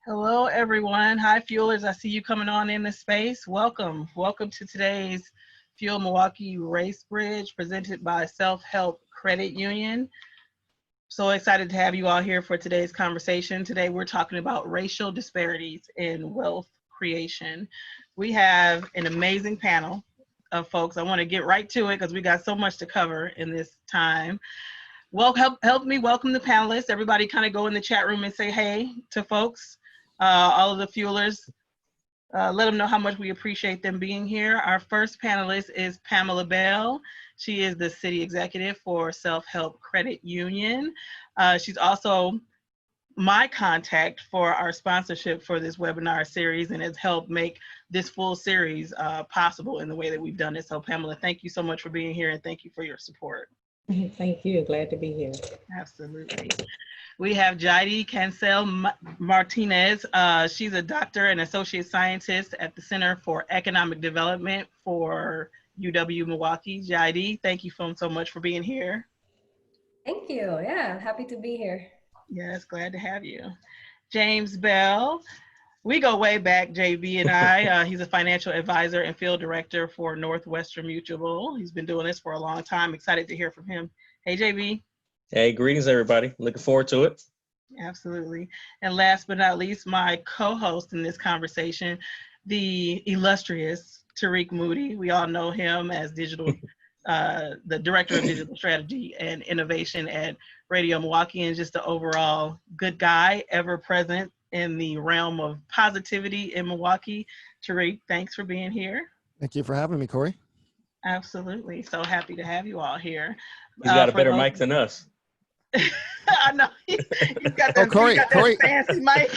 Hello, everyone. Hi, Fuelers. I see you coming on in the space. Welcome. Welcome to today's Fuel Milwaukee Race Bridge presented by Self-Help Credit Union. So excited to have you all here for today's conversation. Today, we're talking about racial disparities in wealth creation. We have an amazing panel of folks. I want to get right to it because we got so much to cover in this time. Well, help me welcome the panelists. Everybody kind of go in the chat room and say hey to folks. All of the fuelers, let them know how much we appreciate them being here. Our first panelist is Pamela Bell. She is the city executive for Self-Help Credit Union. She's also my contact for our sponsorship for this webinar series and has helped make this full series possible in the way that we've done it. So Pamela, thank you so much for being here and thank you for your support. Thank you. Glad to be here. Absolutely. We have Jaidi Cancel Martinez. She's a doctor and associate scientist at the Center for Economic Development for UW-Milwaukee. Jaidi, thank you so much for being here. Thank you. Yeah, happy to be here. Yes, glad to have you. James Bell. We go way back, JB and I. He's a financial advisor and field director for Northwestern Mutual. He's been doing this for a long time. Excited to hear from him. Hey, JB. Hey, greetings, everybody. Looking forward to it. Absolutely. And last but not least, my co-host in this conversation, the illustrious Tariq Moody. We all know him as the director of digital strategy and innovation at Radio Milwaukee, and just the overall good guy, ever present in the realm of positivity in Milwaukee. Tariq, thanks for being here. Thank you for having me, Corey. Absolutely. So happy to have you all here. He's got a better mic than us. I know. He's got that, Corey, that fancy mic.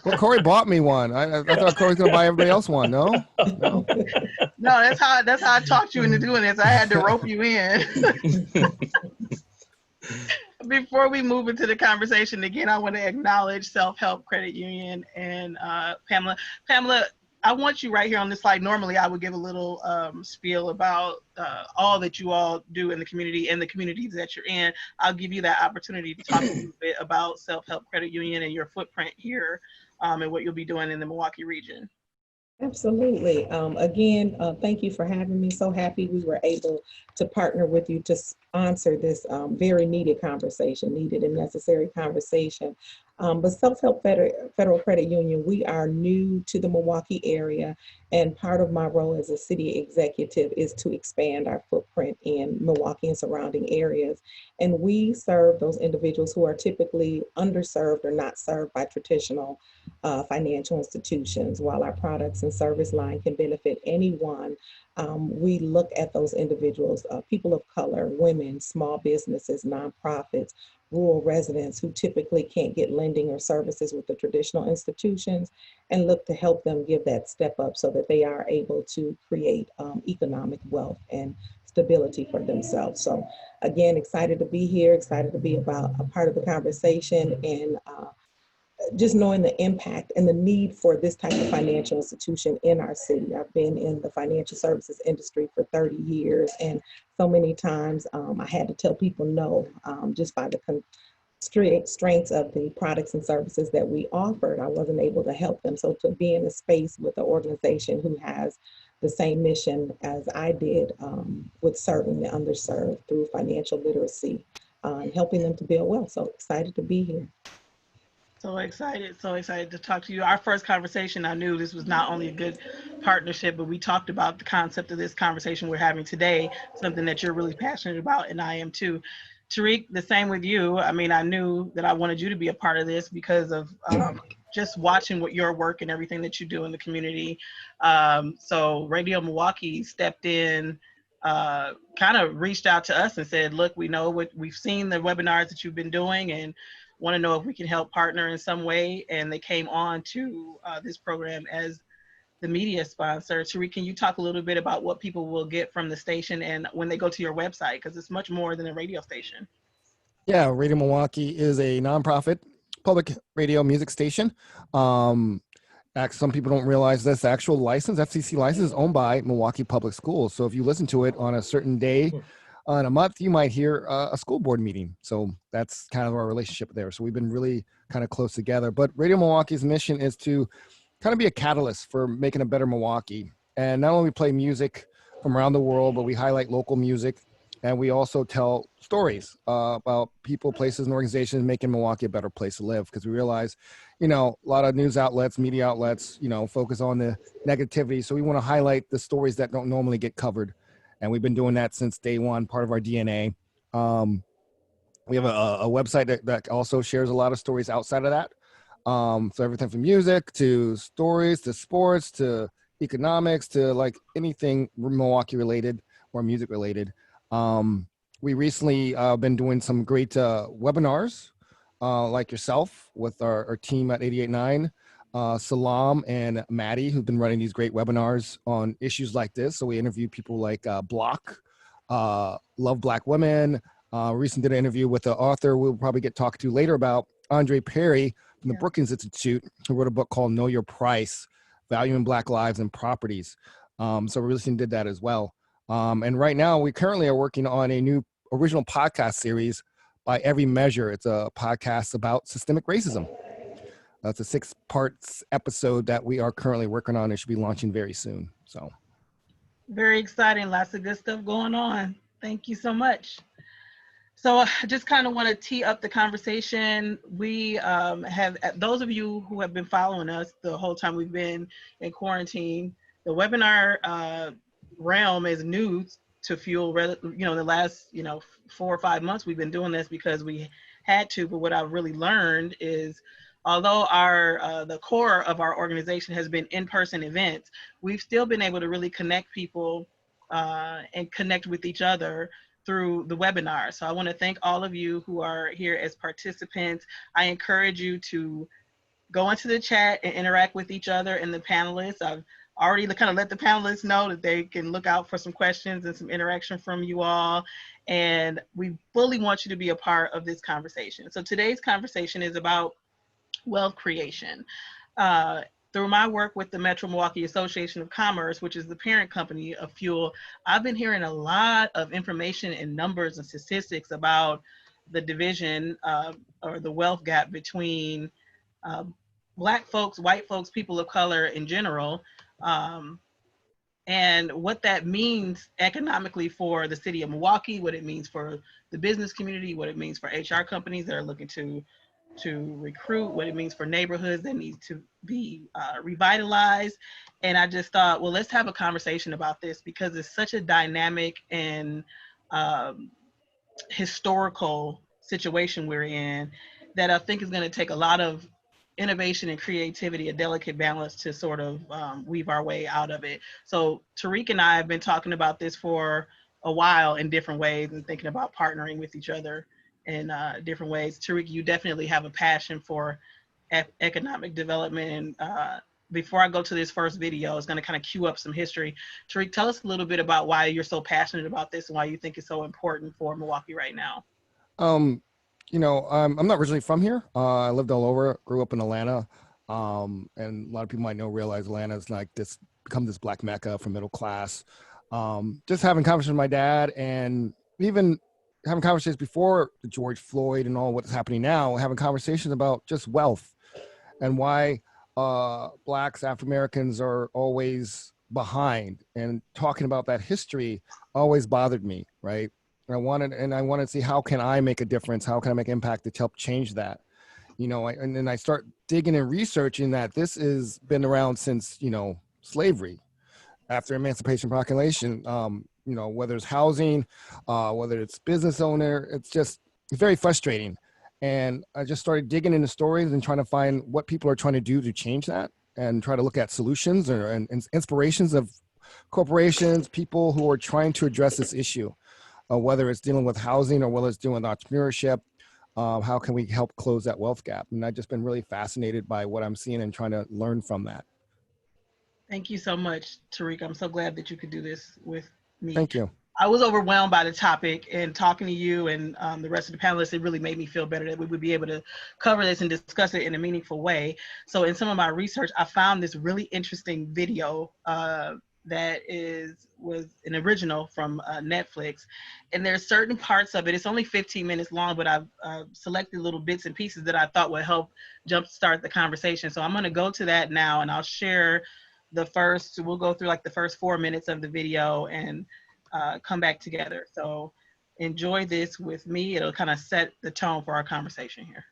Well, Corey bought me one. I thought Corey was going to buy everybody else one. No? No, that's how I talked you into doing this. I had to rope you in. Before we move into the conversation, again, I want to acknowledge Self-Help Credit Union and Pamela. Pamela, I want you right here on this slide. Normally, I would give a little spiel about all that you all do in the community and the communities that you're in. I'll give you that opportunity to talk a little bit about Self-Help Credit Union and your footprint here and what you'll be doing in the Milwaukee region. Absolutely. Again, thank you for having me. So happy we were able to partner with you to sponsor this very needed and necessary conversation. But Self-Help Federal Credit Union, we are new to the Milwaukee area, and part of my role as a city executive is to expand our footprint in Milwaukee and surrounding areas. And we serve those individuals who are typically underserved or not served by traditional financial institutions. While our products and service line can benefit anyone, we look at those individuals, people of color, women, small businesses, nonprofits, rural residents who typically can't get lending or services with the traditional institutions, and look to help them give that step up so that they are able to create economic wealth and stability for themselves. So again, excited to be here, excited to be about a part of the conversation, and just knowing the impact and the need for this type of financial institution in our city. I've been in the financial services industry for 30 years, and so many times I had to tell people no, just by the constraints of the products and services that we offered. I wasn't able to help them. So to be in a space with an organization who has the same mission as I did, with serving the underserved through financial literacy, and helping them to build wealth. So excited to be here. So excited to talk to you. Our first conversation, I knew this was not only a good partnership, but we talked about the concept of this conversation we're having today, something that you're really passionate about, and I am too. Tariq, the same with you. I mean, I knew that I wanted you to be a part of this because of just watching what your work and everything that you do in the community. So Radio Milwaukee stepped in, kind of reached out to us and said, look, we know what we've seen the webinars that you've been doing and want to know if we can help partner in some way. And they came on to this program as the media sponsor. Tariq, can you talk a little bit about what people will get from the station and when they go to your website? Because it's much more than a radio station. Yeah, Radio Milwaukee is a nonprofit public radio music station. Some people don't realize this. The actual license, FCC license, is owned by Milwaukee Public Schools. So if you listen to it on a certain day in a month, you might hear a school board meeting. So that's kind of our relationship there. So we've been really kind of close together. But Radio Milwaukee's mission is to kind of be a catalyst for making a better Milwaukee. And not only play music from around the world, but we highlight local music. And we also tell stories about people, places, and organizations making Milwaukee a better place to live. Because we realize, a lot of news outlets, media outlets, focus on the negativity. So we want to highlight the stories that don't normally get covered. And we've been doing that since day one, part of our DNA. We have a website that also shares a lot of stories outside of that. So everything from music to stories to sports to economics to like anything Milwaukee related or music related. We recently been doing some great webinars like yourself with our team at 88.9. Salam and Maddie, who've been running these great webinars on issues like this. So we interview people like Block, Love Black Women. Recently did an interview with the author we'll probably get talked to later about, Andre Perry from the Brookings Institute, who wrote a book called Know Your Price, Valuing Black Lives and Properties. So we recently did that as well. And right now we currently are working on a new original podcast series by Every Measure. It's a podcast about systemic racism. It's a 6-part episode that we are currently working on. It should be launching very soon. So very exciting. Lots of good stuff going on. Thank you so much. So I just kind of want to tee up the conversation. We have, those of you who have been following us the whole time we've been in quarantine, the webinar realm is new to Fuel. The last 4 or 5 months we've been doing this because we had to. But what I've really learned is, although the core of our organization has been in-person events, we've still been able to really connect people and connect with each other through the webinar. So I want to thank all of you who are here as participants. I encourage you to go into the chat and interact with each other and the panelists. I've already kind of let the panelists know that they can look out for some questions and some interaction from you all. And we fully want you to be a part of this conversation. So today's conversation is about wealth creation. Through my work with the Metro Milwaukee Association of Commerce, which is the parent company of Fuel, I've been hearing a lot of information and numbers and statistics about the division or the wealth gap between Black folks, white folks, people of color in general, and what that means economically for the city of Milwaukee, what it means for the business community, what it means for HR companies that are looking to to recruit, what it means for neighborhoods that need to be revitalized. And I just thought, well, let's have a conversation about this because it's such a dynamic and historical situation we're in that I think is going to take a lot of innovation and creativity, a delicate balance to sort of weave our way out of it. So Tariq and I have been talking about this for a while in different ways and thinking about partnering with each other in different ways. Tariq, you definitely have a passion for economic development. And before I go to this first video, it's going to kind of cue up some history. Tariq, tell us a little bit about why you're so passionate about this and why you think it's so important for Milwaukee right now. I'm not originally from here. I lived all over, grew up in Atlanta. And a lot of people might realize Atlanta is like become this black mecca for middle class. Just having conversations with my dad and even having conversations before George Floyd and all what's happening now, having conversations about just wealth and why Blacks, Afro-Americans are always behind, and talking about that history always bothered me, right? I wanted to see how can I make a difference? How can I make impact to help change that? And then I start digging and researching that this has been around since, slavery, after Emancipation Proclamation, whether it's housing, whether it's business owner, it's very frustrating. And I just started digging into stories and trying to find what people are trying to do to change that and try to look at solutions and inspirations of corporations, people who are trying to address this issue. Whether it's dealing with housing or whether it's dealing with entrepreneurship, how can we help close that wealth gap? And I've just been really fascinated by what I'm seeing and trying to learn from that. Thank you so much, Tariq. I'm so glad that you could do this with me. Thank you. I was overwhelmed by the topic, and talking to you and the rest of the panelists, it really made me feel better that we would be able to cover this and discuss it in a meaningful way. So in some of my research, I found this really interesting video that was an original from Netflix. And there's certain parts of it, it's only 15 minutes long, but I've selected little bits and pieces that I thought would help jumpstart the conversation. So I'm gonna go to that now, and I'll share we'll go through like the first 4 minutes of the video and come back together. So enjoy this with me. It'll kind of set the tone for our conversation here.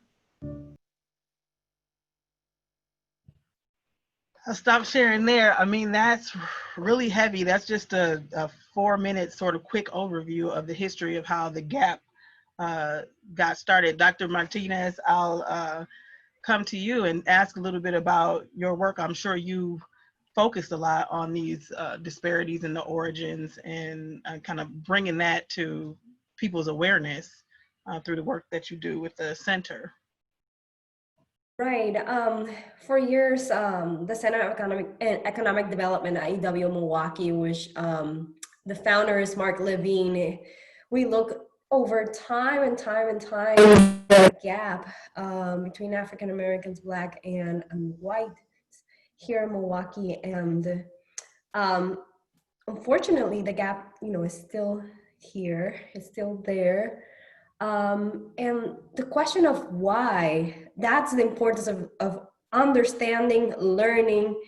I'll stop sharing there. I mean, that's really heavy. That's just a 4-minute sort of quick overview of the history of how the gap got started. Dr. Martinez, I'll come to you and ask a little bit about your work. I'm sure you focused a lot on these disparities in the origins and kind of bringing that to people's awareness through the work that you do with the center. Right. For years, the Center of Economic Development at EW Milwaukee, which the founder is Mark Levine, we look over time and time the gap between African Americans, Black and white here in Milwaukee. And unfortunately, the gap, is still here, it's still there. And the question of why, that's the importance of understanding, learning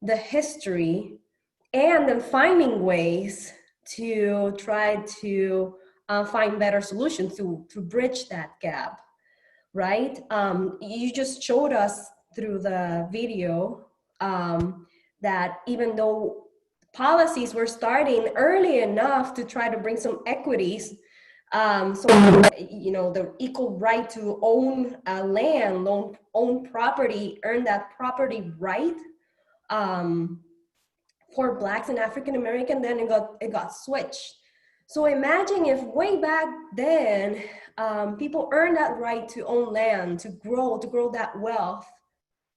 the history, and then finding ways to try to find better solutions to bridge that gap, right? You just showed us through the video that even though policies were starting early enough to try to bring some equities, the equal right to own land, own property, earn that property right for Blacks and African American, then it got switched. So imagine if way back then people earned that right to own land, to grow that wealth,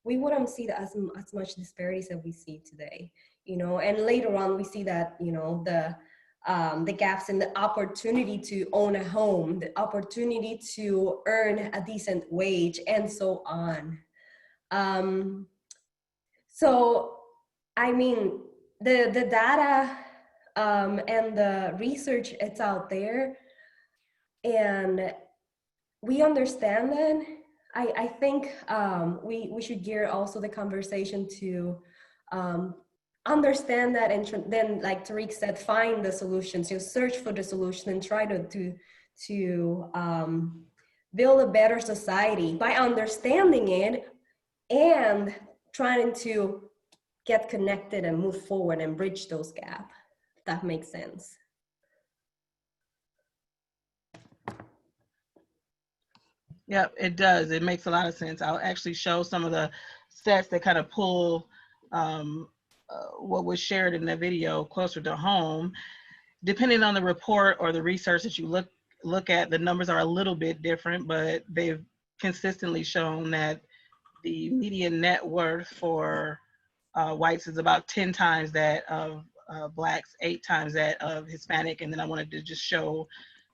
we wouldn't see that as much disparities that we see today. And later on we see that the gaps in the opportunity to own a home, the opportunity to earn a decent wage, and so on. So, I mean, the data and the research, it's out there, and we understand that. I think we should gear also the conversation to understand that, and then, like Tariq said, find the solutions, search for the solution and try to build a better society by understanding it and trying to get connected and move forward and bridge those gaps. If that makes sense. Yep, it does. It makes a lot of sense. I'll actually show some of the stats that kind of pull what was shared in the video closer to home. Depending on the report or the research that you look at, the numbers are a little bit different, but they've consistently shown that the median net worth for whites is about 10 times that of Blacks, 8 times that of Hispanic. And then I wanted to just show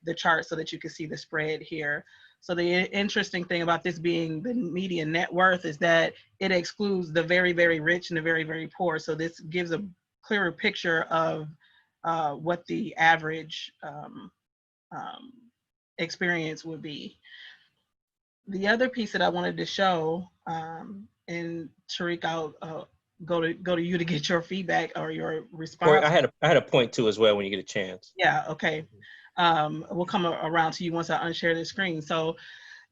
the chart so that you can see the spread here. So the interesting thing about this being the median net worth is that it excludes the very, very rich and the very, very poor. So this gives a clearer picture of what the average experience would be. The other piece that I wanted to show, and Tariq, I'll go to you to get your feedback or your response. Or I had a point too as well when you get a chance. Yeah, okay. We'll come around to you once I unshare the screen. So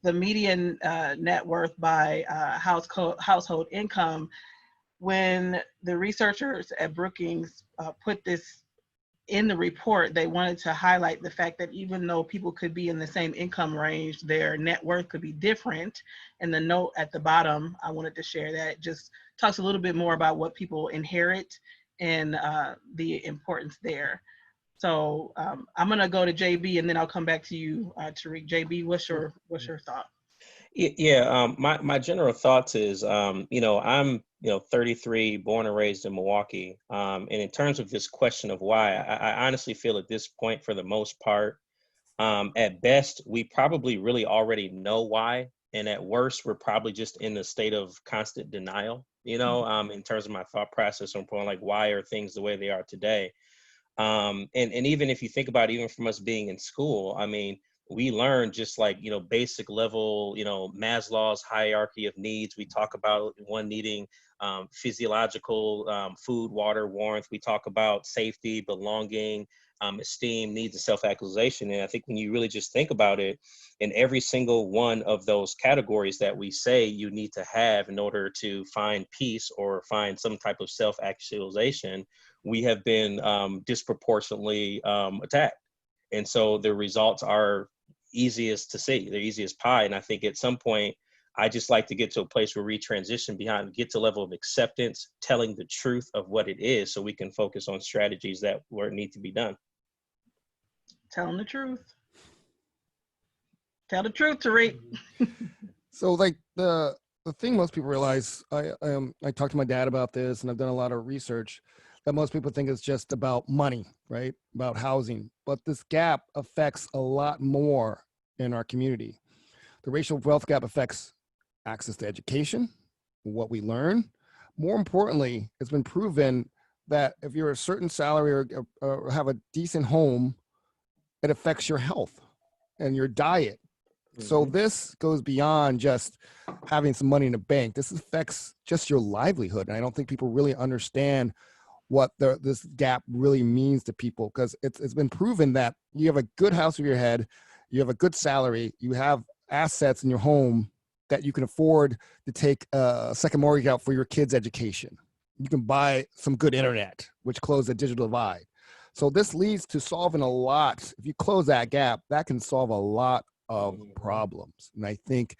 the median net worth by household income, when the researchers at Brookings put this in the report, they wanted to highlight the fact that even though people could be in the same income range, their net worth could be different. And the note at the bottom, I wanted to share that, just talks a little bit more about what people inherit and the importance there. So I'm gonna go to JB and then I'll come back to you, Tariq. JB, what's your thought? Yeah, my general thoughts is, I'm 33, born and raised in Milwaukee. And in terms of this question of why, I honestly feel at this point, for the most part, at best, we probably really already know why. And at worst, we're probably just in a state of constant denial, in terms of my thought process on like, why are things the way they are today? And even if you think about it, even from us being in school, I mean, we learn just like, basic level, Maslow's hierarchy of needs. We talk about one needing physiological food, water, warmth. We talk about safety, belonging, esteem, needs, and self-actualization. And I think when you really just think about it, in every single one of those categories that we say you need to have in order to find peace or find some type of self-actualization, we have been disproportionately attacked. And so the results are easiest to see, they're easy as pie. And I think at some point, I just like to get to a place where we transition behind, get to a level of acceptance, telling the truth of what it is, so we can focus on strategies that where it need to be done. Telling the truth. Tell the truth, Tariq. So like the thing most people realize, I talked to my dad about this and I've done a lot of research, that most people think it's just about money, right? About housing, but this gap affects a lot more in our community. The racial wealth gap affects access to education, what we learn. More importantly, it's been proven that if you're a certain salary or have a decent home, it affects your health and your diet. Mm-hmm. So this goes beyond just having some money in the bank. This affects just your livelihood. And I don't think people really understand what this gap really means to people, because it's been proven that you have a good house over your head, you have a good salary, you have assets in your home that you can afford to take a second mortgage out for your kids' education. You can buy some good internet, which closes the digital divide. So this leads to solving a lot. If you close that gap, that can solve a lot of problems. And I think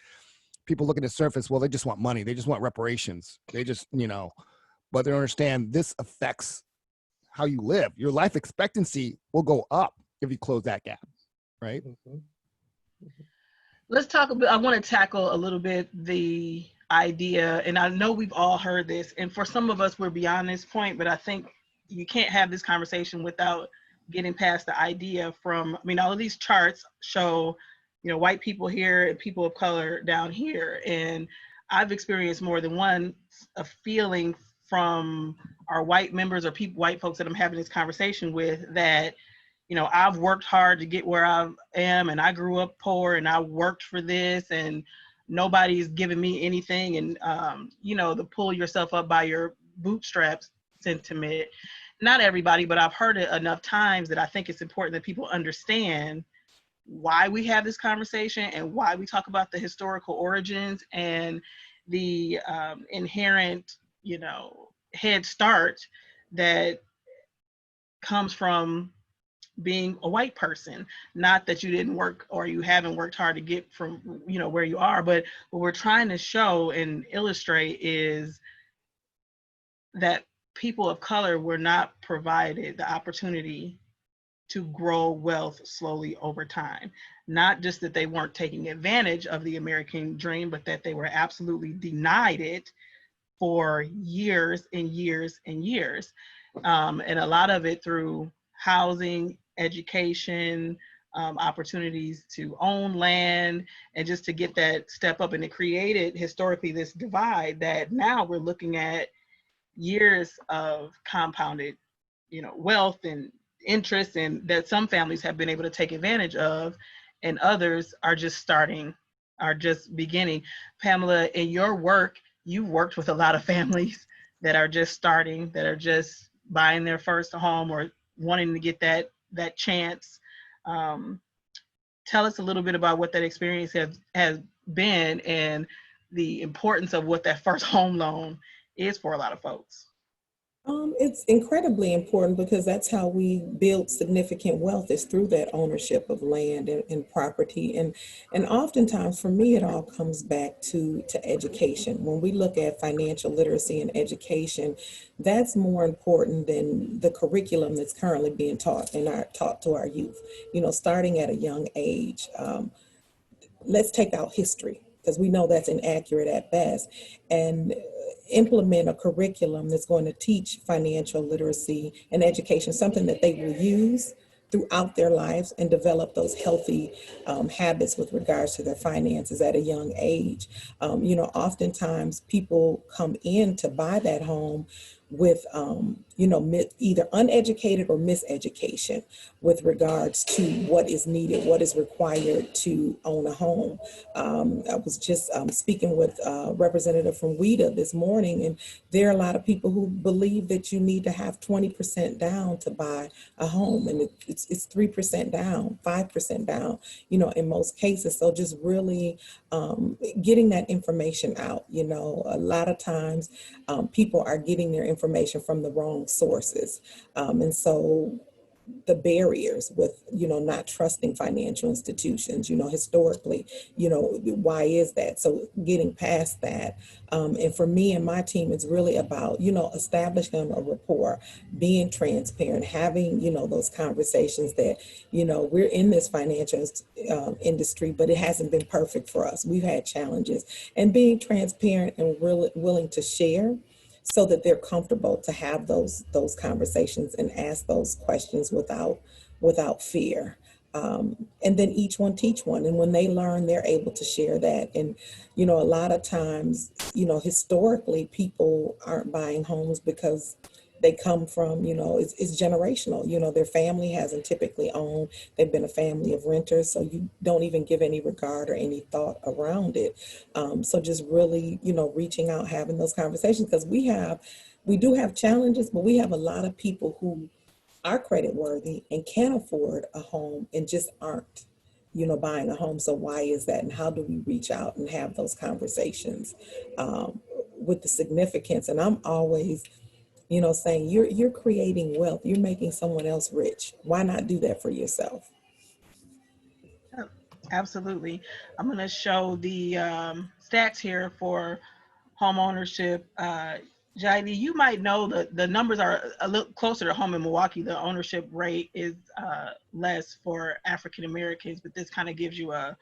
people look at the surface, well, they just want money. They just want reparations. They just, but they don't understand this affects how you live. Your life expectancy will go up if you close that gap, right? Mm-hmm. Let's talk about, I want to tackle a little bit the idea, and I know we've all heard this, and for some of us, we're beyond this point, but I think you can't have this conversation without getting past the idea from, all of these charts show, white people here and people of color down here. And I've experienced more than one a feeling from our white members or white folks that I'm having this conversation with that, I've worked hard to get where I am, and I grew up poor, and I worked for this, and nobody's giving me anything. And, the pull yourself up by your bootstraps sentiment. Not everybody, but I've heard it enough times that I think it's important that people understand why we have this conversation and why we talk about the historical origins and the inherent, you know, head start that comes from being a white person. Not that you didn't work or you haven't worked hard to get from, you know, where you are, but what we're trying to show and illustrate is that people of color were not provided the opportunity to grow wealth slowly over time. Not just that they weren't taking advantage of the American dream, but that they were absolutely denied it for years and years and years. And a lot of it through housing, education, opportunities to own land, and just to get that step up. And it created historically this divide that now we're looking at years of compounded, you know, wealth and interest, and that some families have been able to take advantage of, and others are just starting, are just beginning. Pamela, in your work, you've worked with a lot of families that are just starting, that are just buying their first home or wanting to get that chance. Tell us a little bit about what that experience has been and the importance of what that first home loan is for a lot of folks. It's incredibly important because that's how we build significant wealth, is through that ownership of land and property. And oftentimes for me, it all comes back to education. When we look at financial literacy and education, that's more important than the curriculum that's currently being taught taught to our youth, you know, starting at a young age. Let's take out history, because we know that's inaccurate at best, and implement a curriculum that's going to teach financial literacy and education, something that they will use throughout their lives and develop those healthy habits with regards to their finances at a young age. You know, oftentimes people come in to buy that home with, you know, either uneducated or miseducation with regards to what is needed, what is required to own a home. I was just speaking with a representative from WIDA this morning, and there are a lot of people who believe that you need to have 20% down to buy a home, and it's 3% down, 5% down, you know, in most cases. So just really getting that information out. You know, a lot of times people are getting their information from the wrong sources. And so the barriers with, you know, not trusting financial institutions, you know, historically, you know, why is that? So getting past that. And for me and my team, it's really about, you know, establishing a rapport, being transparent, having, you know, those conversations that, you know, we're in this financial industry, but it hasn't been perfect for us. We've had challenges, and being transparent and really willing to share, so that they're comfortable to have those conversations and ask those questions without fear. And then each one teach one. And when they learn, they're able to share that. And, you know, a lot of times, you know, historically, people aren't buying homes because they come from, you know, it's generational. You know, their family hasn't typically owned. They've been a family of renters, so you don't even give any regard or any thought around it. So just really, you know, reaching out, having those conversations, because we do have challenges, but we have a lot of people who are credit worthy and can afford a home and just aren't, you know, buying a home. So why is that? And how do we reach out and have those conversations with the significance? And I'm always, you know, saying you're creating wealth, you're making someone else rich. Why not do that for yourself? Absolutely. I'm going to show the stats here for home ownership. Jaidi, you might know the numbers are a little closer to home in Milwaukee. The ownership rate is less for African Americans, but this kind of gives you a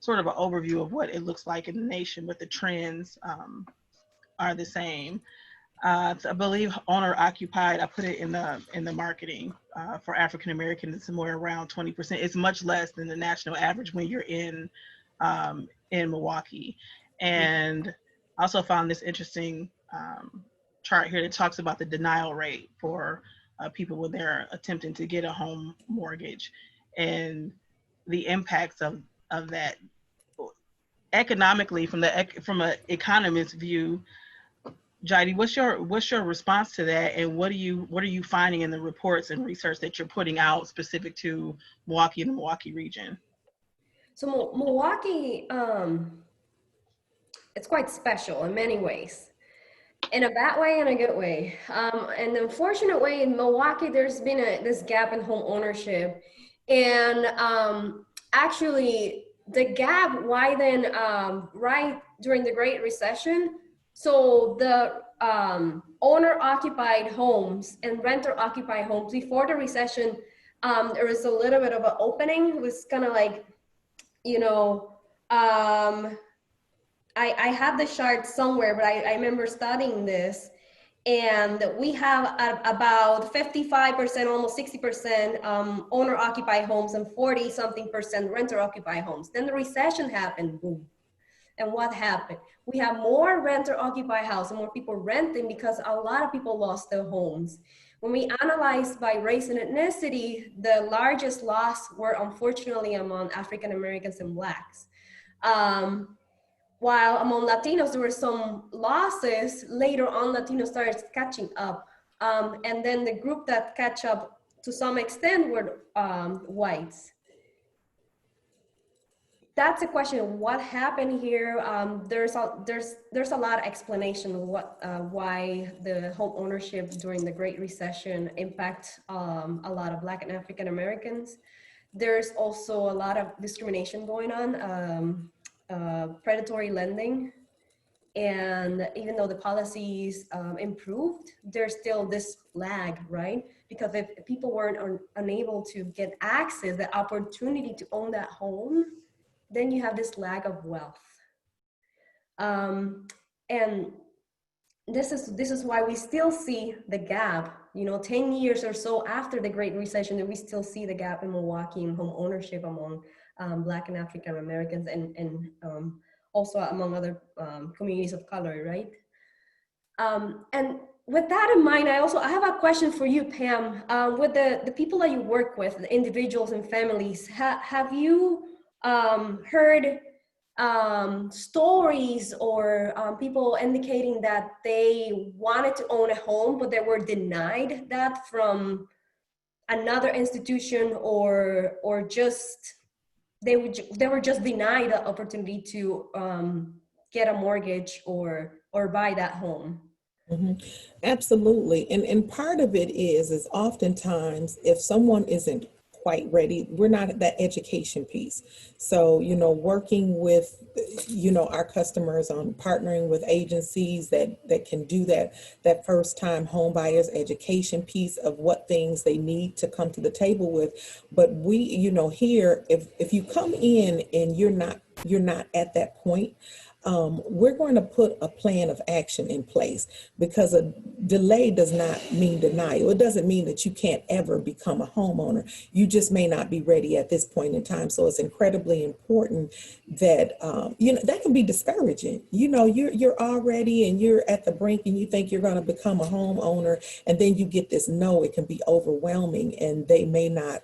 sort of an overview of what it looks like in the nation, but the trends are the same. I believe owner occupied, I put it in the marketing for African Americans, it's somewhere around 20%. It's much less than the national average when you're in Milwaukee. And I also found this interesting chart here that talks about the denial rate for people when they're attempting to get a home mortgage, and the impacts of that economically from an economist's view. Jaidi, what's your response to that, and what are you finding in the reports and research that you're putting out specific to Milwaukee and the Milwaukee region? So Milwaukee, it's quite special in many ways. In a bad way and a good way. And the unfortunate way in Milwaukee, there's been this gap in home ownership. And actually, the gap widened right during the Great Recession. So the owner-occupied homes and renter-occupied homes before the recession, there was a little bit of an opening. It was kind of like, you know, I have the chart somewhere, but I remember studying this, and we have about 55%, almost 60% owner-occupied homes and 40-something% renter-occupied homes. Then the recession happened, boom. And what happened? We have more renter-occupied house and more people renting because a lot of people lost their homes. When we analyzed by race and ethnicity, the largest loss were unfortunately among African Americans and Blacks. While among Latinos, there were some losses, later on Latinos started catching up. And then the group that catch up to some extent were whites. That's a question, what happened here? There's a lot of explanation of why the home ownership during the Great Recession impact a lot of Black and African Americans. There's also a lot of discrimination going on. Predatory lending, and even though the policies improved, there's still this lag, right? Because if people weren't unable to get access, the opportunity to own that home, then you have this lag of wealth. And this is why we still see the gap, 10 years or so after the Great Recession, that we still see the gap in Milwaukee in home ownership among Black and African Americans and also among other communities of color, right? And with that in mind, I have a question for you, Pam. With the people that you work with, the individuals and families, have you heard stories or people indicating that they wanted to own a home, but they were denied that from another institution, or just they were just denied the opportunity to get a mortgage or buy that home? Mm-hmm. Absolutely. And part of it is oftentimes if someone isn't quite ready, we're not at that education piece. So, working with, our customers on partnering with agencies that can do that first time home buyers education piece of what things they need to come to the table with. But we, here, if you come in and you're not at that point, we're going to put a plan of action in place, because a delay does not mean denial. It doesn't mean that you can't ever become a homeowner. You just may not be ready at this point in time. So it's incredibly important that, that can be discouraging. You're already and you're at the brink and you think you're going to become a homeowner, and then you get this no. It can be overwhelming, and they may not,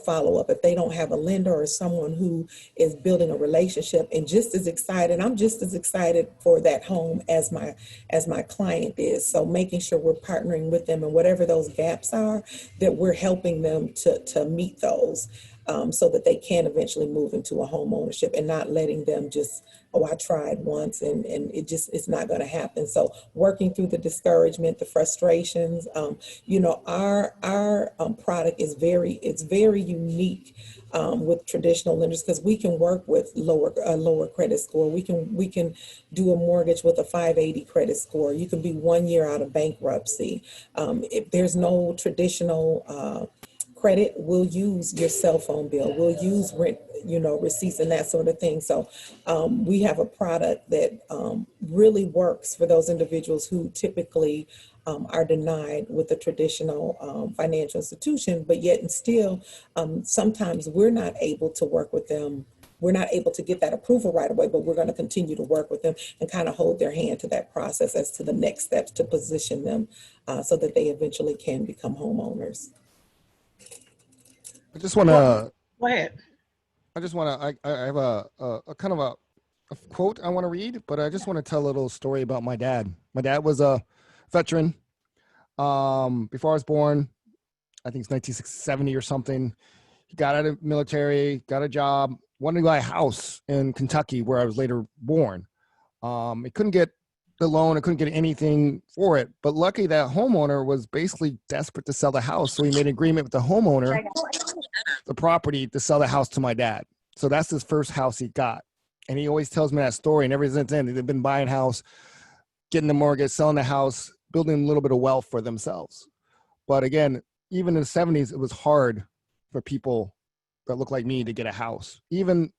follow up if they don't have a lender or someone who is building a relationship and just as excited. I'm just as excited for that home as my client is. So making sure we're partnering with them, and whatever those gaps are, that we're helping them to meet those, so that they can eventually move into a home ownership, and not letting them just, I tried once and it's not going to happen. So working through the discouragement, the frustrations, our product is very unique with traditional lenders, because we can work with lower credit score. We can do a mortgage with a 580 credit score. You can be 1 year out of bankruptcy. If there's no traditional credit, we'll use your cell phone bill. We'll use rent, receipts and that sort of thing. So we have a product that really works for those individuals who typically are denied with a traditional financial institution, but yet and still, sometimes we're not able to work with them. We're not able to get that approval right away, but we're going to continue to work with them and kind of hold their hand to that process as to the next steps to position them so that they eventually can become homeowners. I just want to Go ahead. I have a kind of a quote I want to read, but I just want to tell a little story about my dad. My dad was a veteran. Before I was born, I think it's 1970 or something. He got out of the military, got a job, wanted to buy a house in Kentucky where I was later born. It couldn't get the loan. It couldn't get anything for it. But lucky that homeowner was basically desperate to sell the house. So he made an agreement with the homeowner, the property, to sell the house to my dad. So that's his first house he got. And he always tells me that story. And ever since then, they've been buying a house, getting the mortgage, selling the house, building a little bit of wealth for themselves. But again, even in the 70s, it was hard for people that look like me to get a house. Even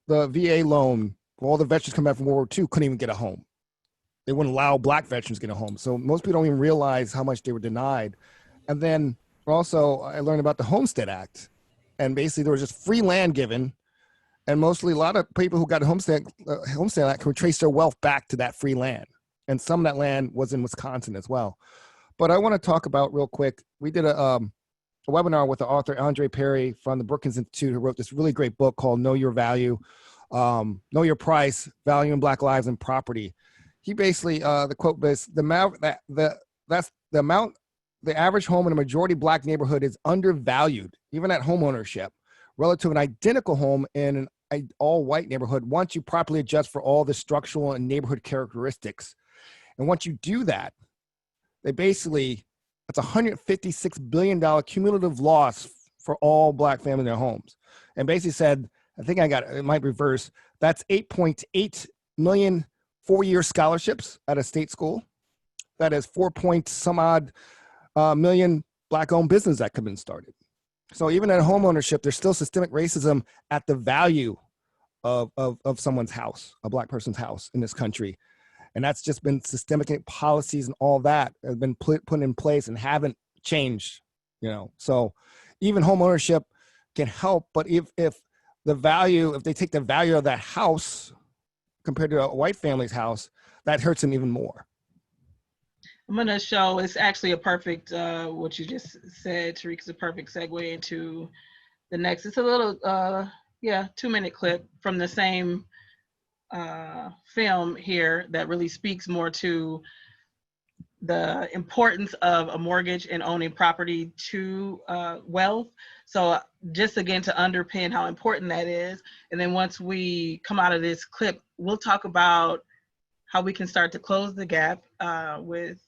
the VA loan, all the veterans come back from World War II couldn't even get a home. They wouldn't allow Black veterans to get a home. So most people don't even realize how much they were denied. And then also I learned about the Homestead Act. And basically there was just free land given. And mostly a lot of people who got a Homestead Act could trace their wealth back to that free land. And some of that land was in Wisconsin as well. But I want to talk about real quick, we did a webinar with the author Andre Perry from the Brookings Institute, who wrote this really great book called Know Your Value, Know Your Price, Value in Black Lives and Property. He basically, the quote is, the average home in a majority Black neighborhood is undervalued, even at home ownership, relative to an identical home in an all-white neighborhood once you properly adjust for all the structural and neighborhood characteristics. And once you do that, they basically, that's $156 billion cumulative loss for all Black families in their homes. And basically said, I think I got it, it might reverse, that's 8.8 million four-year scholarships at a state school. That is 4 point some odd million Black-owned business that could have been started. So even at home ownership, there's still systemic racism at the value of someone's house, a Black person's house in this country. And that's just been systemic policies and all that have been put in place and haven't changed, you know. So even home ownership can help, but if they take the value of that house compared to a white family's house, that hurts them even more. I'm going to show, it's actually a perfect, what you just said, Tariq, is a perfect segue into the next. It's a little, 2-minute clip from the same film here that really speaks more to the importance of a mortgage and owning property to wealth. So just again, to underpin how important that is. And then once we come out of this clip, we'll talk about how we can start to close the gap with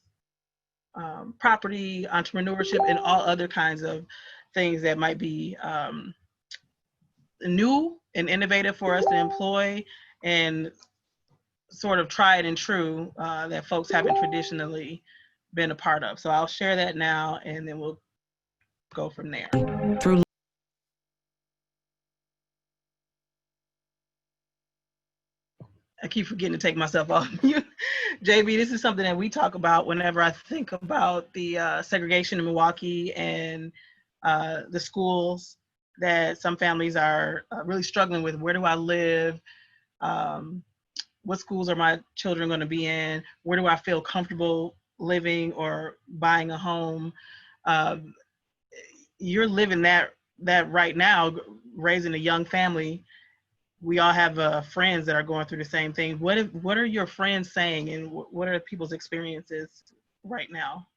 property, entrepreneurship, and all other kinds of things that might be new and innovative for us to employ, and sort of tried and true that folks haven't traditionally been a part of. So I'll share that now, and then we'll go from there. I keep forgetting to take myself off mute. JB, this is something that we talk about whenever I think about the segregation in Milwaukee and the schools that some families are really struggling with. Where do I live? What schools are my children going to be in? Where do I feel comfortable living or buying a home? You're living that right now, raising a young family. We all have friends that are going through the same thing. What are your friends saying, and what are people's experiences right now?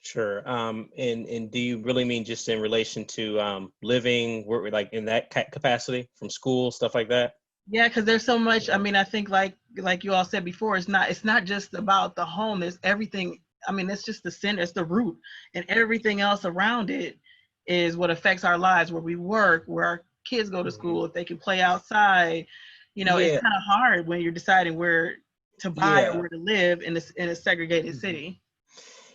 Sure. And do you really mean just in relation to living, like in that capacity, from school, stuff like that? Yeah, because there's so much. I mean, I think like you all said before, it's not just about the home. There's everything. I mean, it's just the center, it's the root, and everything else around it is what affects our lives, where we work, where our kids go to school, if they can play outside. You know, it's kind of hard when you're deciding where to buy or where to live in a segregated city.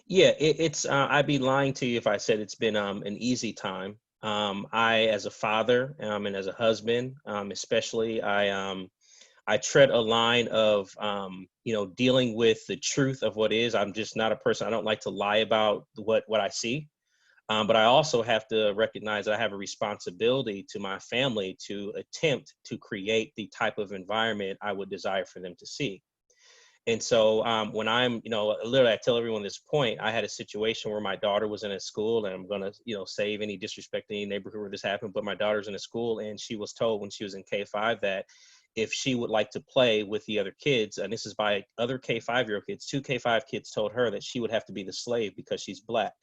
Yeah, it's I'd be lying to you if I said it's been an easy time. I, as a father and as a husband, especially, I tread a line of, dealing with the truth of what is. I'm just not a person. I don't like to lie about what I see. But I also have to recognize that I have a responsibility to my family to attempt to create the type of environment I would desire for them to see. And so when I'm, literally, I tell everyone this point, I had a situation where my daughter was in a school, and I'm going to, save any disrespect in any neighborhood where this happened, but my daughter's in a school, and she was told when she was in K-5 that if she would like to play with the other kids, and this is by other K-5-year-old kids, 2 K-5 kids told her that she would have to be the slave because she's Black.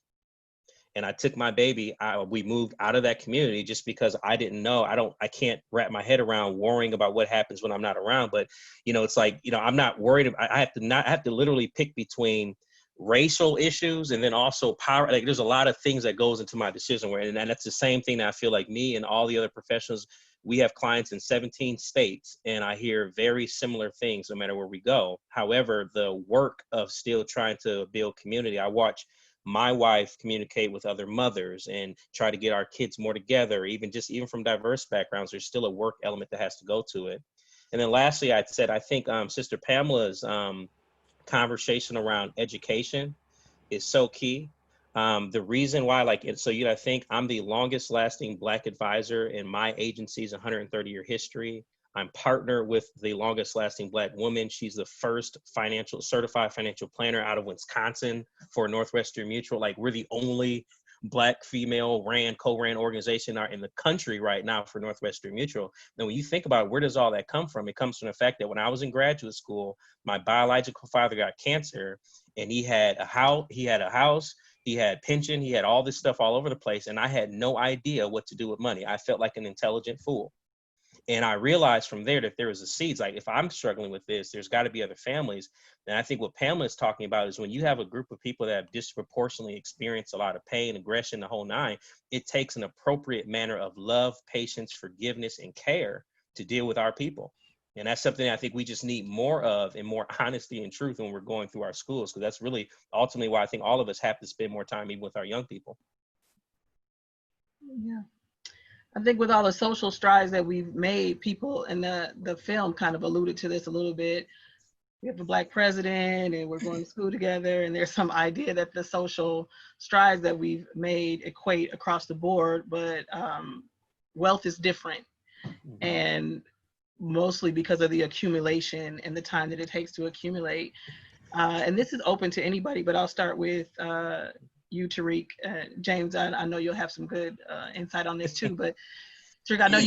and I took my baby, we moved out of that community just because I didn't know. I can't wrap my head around worrying about what happens when I'm not around. But, it's like, I'm not worried. I have to literally pick between racial issues and then also power. Like, there's a lot of things that goes into my decision and that's the same thing that I feel like me and all the other professionals, we have clients in 17 states, and I hear very similar things no matter where we go. However, the work of still trying to build community, I watch my wife communicate with other mothers and try to get our kids more together, even from diverse backgrounds. There's still a work element that has to go to it. And then lastly, I think Sister Pamela's conversation around education is so key. The reason why, I think I'm the longest lasting Black advisor in my agency's 130-year history. I'm partnered with the longest lasting Black woman. She's the first certified financial planner out of Wisconsin for Northwestern Mutual. Like, we're the only Black female co-ran organization in the country right now for Northwestern Mutual. And when you think about it, where does all that come from? It comes from the fact that when I was in graduate school, my biological father got cancer, and he had a house, he had pension, he had all this stuff all over the place, and I had no idea what to do with money. I felt like an intelligent fool. And I realized from there that there was a seeds. Like, if I'm struggling with this, there's got to be other families. And I think what Pamela is talking about is when you have a group of people that have disproportionately experienced a lot of pain, aggression, the whole nine, it takes an appropriate manner of love, patience, forgiveness, and care to deal with our people. And that's something I think we just need more of, and more honesty and truth when we're going through our schools, because that's really ultimately why I think all of us have to spend more time even with our young people. Yeah. I think with all the social strides that we've made, people in the film kind of alluded to this a little bit. We have a Black president, and we're going to school together, and there's some idea that the social strides that we've made equate across the board, but wealth is different. And mostly because of the accumulation and the time that it takes to accumulate. And this is open to anybody, but I'll start with you, Tariq. James, I know you'll have some good insight on this too, but Tariq, I know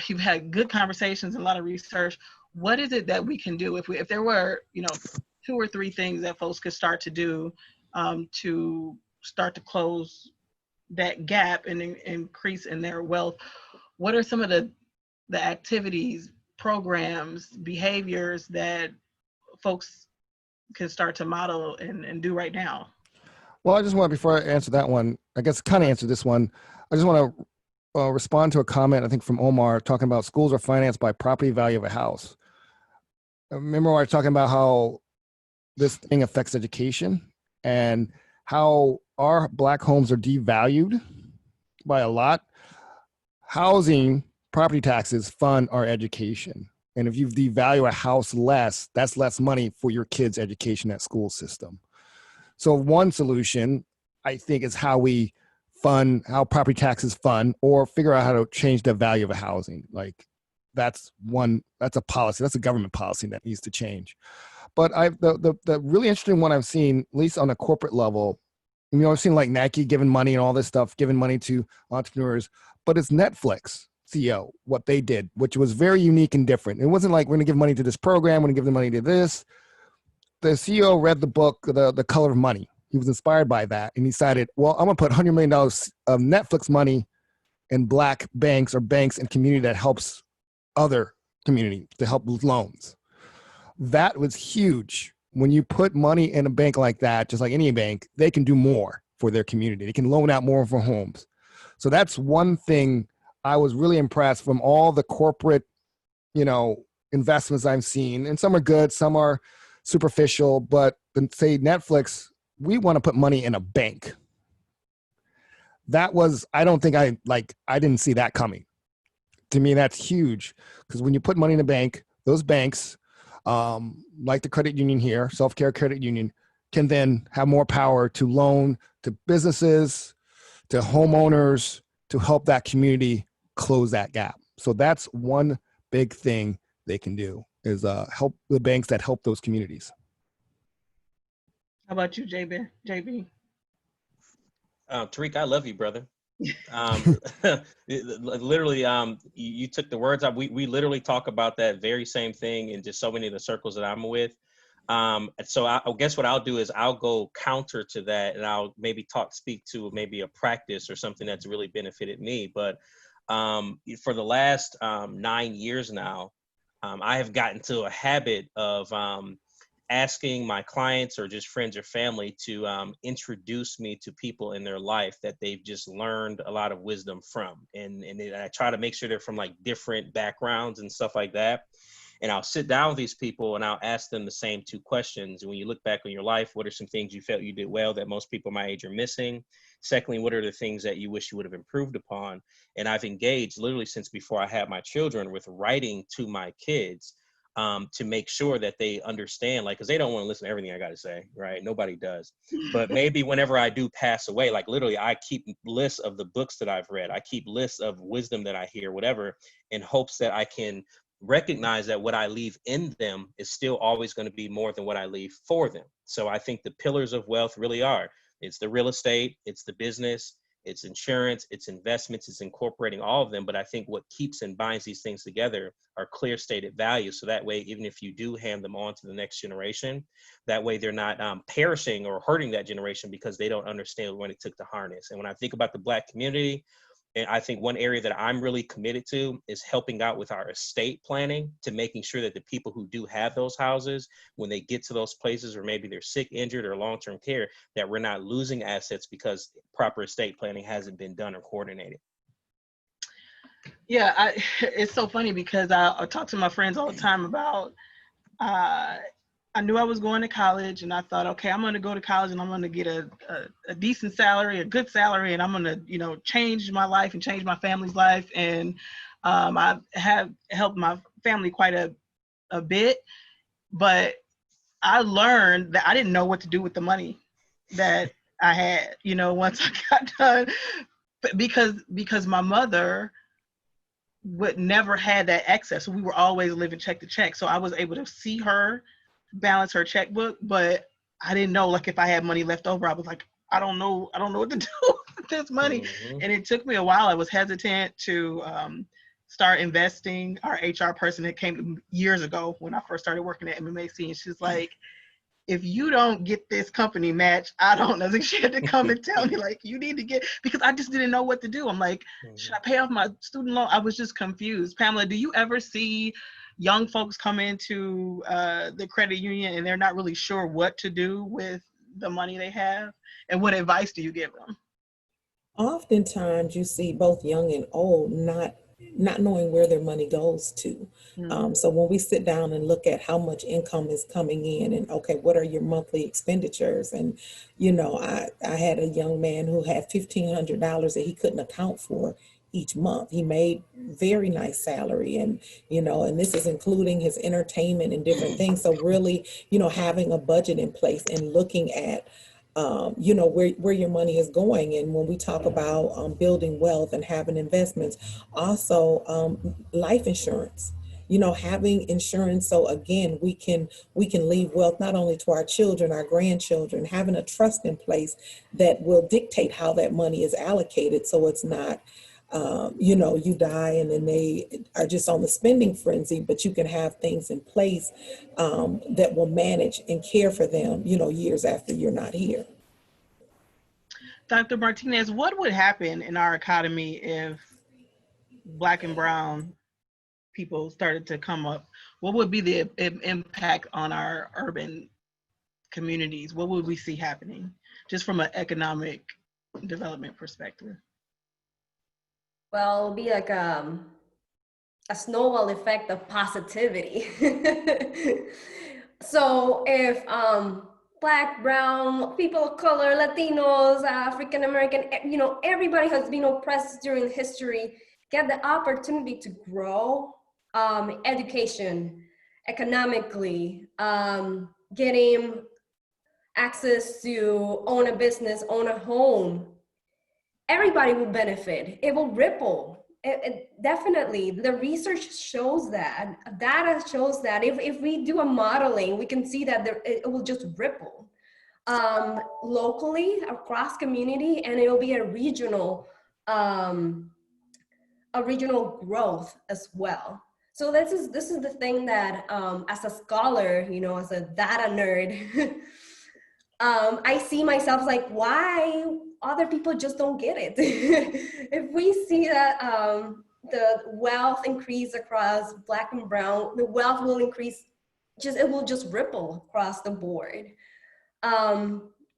you've had good conversations and a lot of research. What is it that we can do if there were, 2 or 3 things that folks could start to do to start to close that gap and increase in their wealth? What are some of the activities, programs, behaviors that folks can start to model and do right now? Well, I just want, before I answer that one, I guess kind of answer this one, I just want to respond to a comment, I think from Omar, talking about schools are financed by property value of a house. Remember, I was talking about how this thing affects education and how our Black homes are devalued by a lot. Housing, property taxes fund our education. And if you devalue a house less, that's less money for your kids' education at school system. So one solution, I think, is how we fund, how property taxes fund, or figure out how to change the value of a housing. Like, that's a policy, that's a government policy that needs to change. But the really interesting one I've seen, at least on a corporate level, I've seen like Nike giving money and all this stuff, giving money to entrepreneurs, but it's Netflix CEO, what they did, which was very unique and different. It wasn't like, we're gonna give money to this program, we're gonna give the money to this. The CEO read the book, The Color of Money. He was inspired by that, and he decided, well, I'm gonna put $100 million of Netflix money in Black banks, or banks and community that helps other community to help with loans. That was huge. When you put money in a bank like that, just like any bank, they can do more for their community. They can loan out more for homes. So that's one thing I was really impressed from all the corporate, investments I've seen. And some are good, some are superficial, but say Netflix, we want to put money in a bank. That was, I didn't see that coming. To me, that's huge, because when you put money in a bank, those banks, like the credit union here, Self-Care Credit Union, can then have more power to loan to businesses, to homeowners, to help that community close that gap. So that's one big thing they can do, is help the banks that help those communities. How about you, JB? Tariq, I love you, brother. Literally, you took the words out. We literally talk about that very same thing in just so many of the circles that I'm with. So I guess what I'll do is I'll go counter to that, and I'll maybe speak to maybe a practice or something that's really benefited me. But for the last 9 years now, I have gotten to a habit of asking my clients or just friends or family to introduce me to people in their life that they've just learned a lot of wisdom from. And I try to make sure they're from like different backgrounds and stuff like that. And I'll sit down with these people and I'll ask them the same 2 questions. And when you look back on your life, what are some things you felt you did well that most people my age are missing? Secondly, what are the things that you wish you would have improved upon? And I've engaged literally since before I had my children with writing to my kids to make sure that they understand, like, because they don't want to listen to everything I got to say, right? Nobody does. But maybe whenever I do pass away, like literally I keep lists of the books that I've read. I keep lists of wisdom that I hear, whatever, in hopes that I can recognize that what I leave in them is still always going to be more than what I leave for them. So I think the pillars of wealth really are, it's the real estate, it's the business, it's insurance, it's investments, it's incorporating all of them. But I think what keeps and binds these things together are clear stated values. So that way, even if you do hand them on to the next generation, that way they're not perishing or hurting that generation because they don't understand what it took to harness. And when I think about the Black community, and I think one area that I'm really committed to is helping out with our estate planning, to making sure that the people who do have those houses, when they get to those places, or maybe they're sick, injured, or long-term care, that we're not losing assets because proper estate planning hasn't been done or coordinated. Yeah, it's so funny because I talk to my friends all the time about, I knew I was going to college and I thought, okay, I'm going to go to college and I'm going to get a decent salary, a good salary, and I'm going to, change my life and change my family's life. And I have helped my family quite a bit, but I learned that I didn't know what to do with the money that I had, once I got done, because my mother would never had that access. So we were always living check to check. So I was able to see her balance her checkbook, but I didn't know, like, if I had money left over, I was like, I don't know what to do with this money. Mm-hmm. And it took me a while. I was hesitant to start investing. Our HR person that came years ago when I first started working at MMAC, and she's like, if you don't get this company match, I don't know. She had to come and tell me, like, you need to get, because I just didn't know what to do. I'm like, should I pay off my student loan? I was just confused. Pamela, do you ever see young folks come into the credit union and they're not really sure what to do with the money they have? And what advice do you give them? Oftentimes you see both young and old not knowing where their money goes to. Mm-hmm. So when we sit down and look at how much income is coming in and, okay, what are your monthly expenditures? And, I had a young man who had $1,500 that he couldn't account for each month. He made very nice salary, and and this is including his entertainment and different things. So really, having a budget in place and looking at where your money is going. And when we talk about building wealth and having investments, also life insurance, having insurance. So again, we can leave wealth not only to our children, our grandchildren, having a trust in place that will dictate how that money is allocated. So it's not, you die and then they are just on the spending frenzy, but you can have things in place that will manage and care for them, years after you're not here. Dr. Martinez, what would happen in our economy if Black and Brown people started to come up? What would be the impact on our urban communities? What would we see happening just from an economic development perspective? Well, it'll be like a snowball effect of positivity. So if Black, brown, people of color, Latinos, African American, everybody has been oppressed during history, get the opportunity to grow, education, economically, getting access to own a business, own a home, everybody will benefit. It will ripple. Definitely, the research shows that, data shows that if we do a modeling, we can see that it will just ripple locally across community, and it will be a regional growth as well. So this is the thing that as a scholar, you know, as a data nerd, I see myself like, why other people just don't get it? If we see that the wealth increase across Black and brown, the wealth will increase, it will just ripple across the board.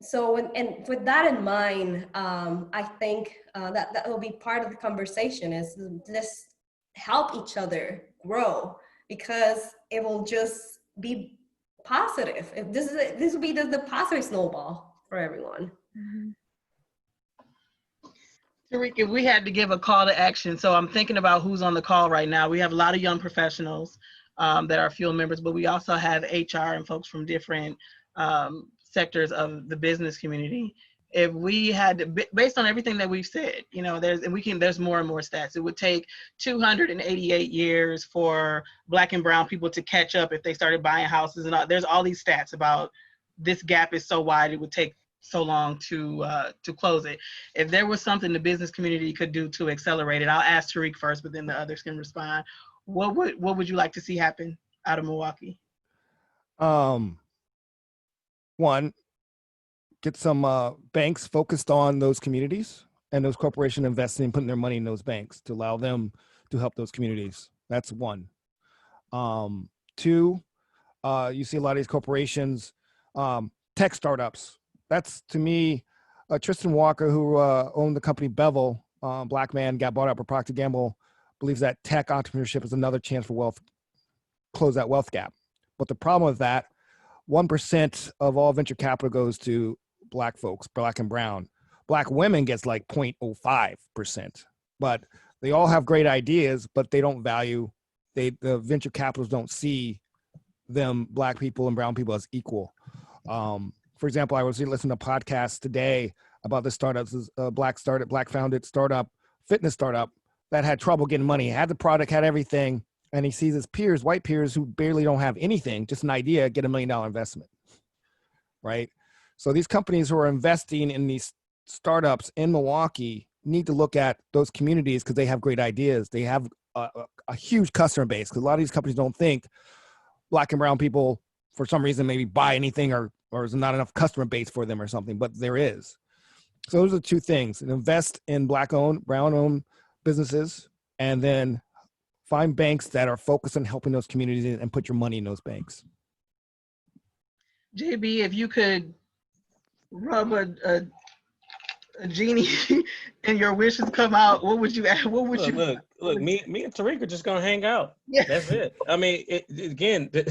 So, and with that in mind, I think that will be part of the conversation, is just help each other grow, because it will just be positive. If this will be the positive snowball for everyone. Tariq, if we had to give a call to action, so I'm thinking about who's on the call right now. We have a lot of young professionals that are Fuel members, but we also have HR and folks from different sectors of the business community. If we had to, based on everything that we've said, you know, there's more and more stats. It would take 288 years for Black and brown people to catch up if they started buying houses, and there's all these stats about this gap is so wide it would take so long to close it. If there was something the business community could do to accelerate it, I'll ask Tariq first, but then the others can respond. What would you like to see happen out of Milwaukee? One, get some banks focused on those communities, and those corporations investing and putting their money in those banks to allow them to help those communities. That's one. Two, you see a lot of these corporations, tech startups. That's, to me, Tristan Walker, who owned the company Bevel, Black man, got bought out by Procter & Gamble, believes that tech entrepreneurship is another chance for close that wealth gap. But the problem with that, 1% of all venture capital goes to Black folks, Black and brown. Black women gets like 0.05%, but they all have great ideas, but they don't value, the venture capitalists don't see them, Black people and brown people, as equal. For example, I was listening to a podcast today about this startup, Black founded startup, fitness startup that had trouble getting money, had the product, had everything. And he sees his peers, white peers who barely don't have anything, just an idea, get $1 million investment, right? So these companies who are investing in these startups in Milwaukee need to look at those communities because they have great ideas. They have a huge customer base, because a lot of these companies don't think Black and brown people, for some reason, maybe buy anything, or is not enough customer base for them or something, but there is. So those are two things: invest in Black-owned, brown-owned businesses, and then find banks that are focused on helping those communities and put your money in those banks. JB, if you could rub a genie and your wishes come out, what would you add? What would you look? Me and Tariq are just gonna hang out. Yeah. That's it. I mean, again, to